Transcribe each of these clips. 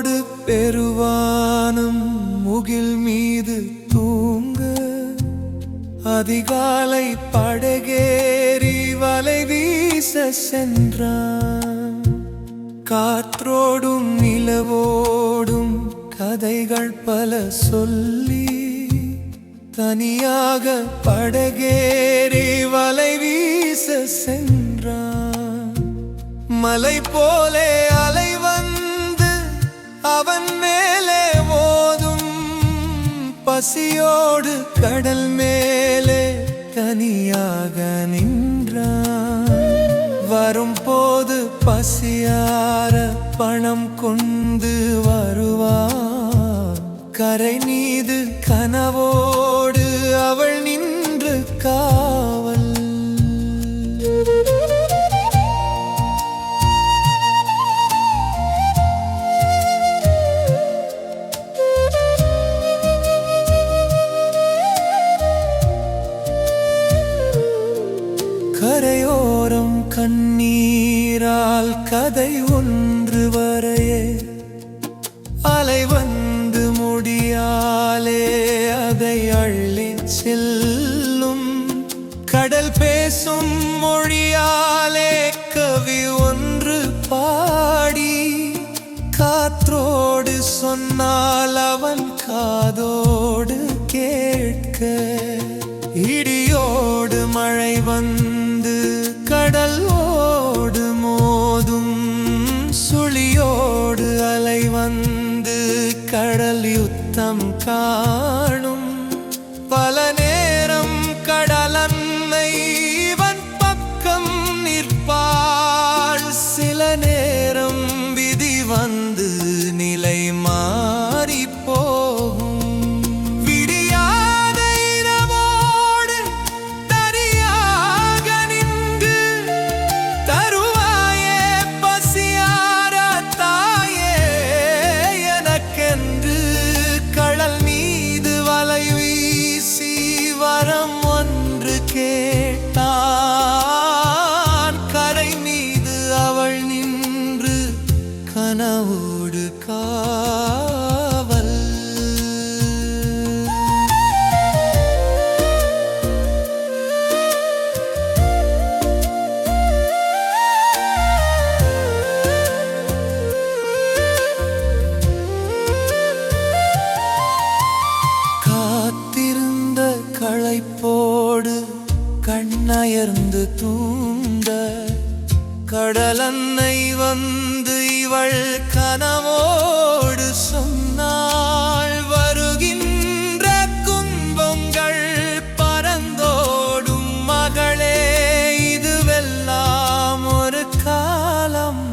காற்றோடு பெருவானம் முகில் மீது தூங்க அதிகாலை படகேறி வலை வீச சென்றான். காற்றோடும் நிலவோடும் கதைகள் பல சொல்லி தனியாக படகேறி வலை வீச சென்றான். மலை போலே அலை வந்து அவன் மேலே ஓதும், பசியோடு கடல் மேலே தனியாக நின்றான். வரும்போது பசியார பணம் கொண்டு வருவான். கரை மீது கனவோடு அவள் நின்று காவல். கரையோரம் கண்ணீரால் கதை ஒன்று வரையே அலை வந்து முடியாலே அதை அள்ளிச் செல்லும். கடல் பேசும் மொழியாலே கவி ஒன்று பாடி காற்றோடு சொன்னால் அவன் காதோடு கேட்க. இடியோடு மழை வந்து கடலோடு மோதும், சுழியோடு அலை வந்து கடல் யுத்தம் காணும். பல நேரம் கடலன்னை இவன் பக்கம் நிற்பாள். சில நேரம் விதி வந்து நிலை மாறி போகும். விடியாத இரவோடு தரியாக நின்று தருவாயே பசியார தாயே எனக்கென்று. கடல் மீது வலை வீசி வரம் ஒன்று கேட்டான். கரை மீது அவள் நின்று கனவோடு காவல். காத்திருந்த களைப்போடு கண்ணயர்ந்து தூண்ட கடலன்னை வந்து இவள் கனவோடு சொன்னாள். வருகின்ற கும்பங்கள் பறந்தோடும் மகளே, இதுவெல்லாம் ஒரு காலம்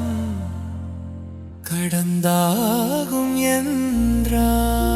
கடந்தாகும் என்றார்.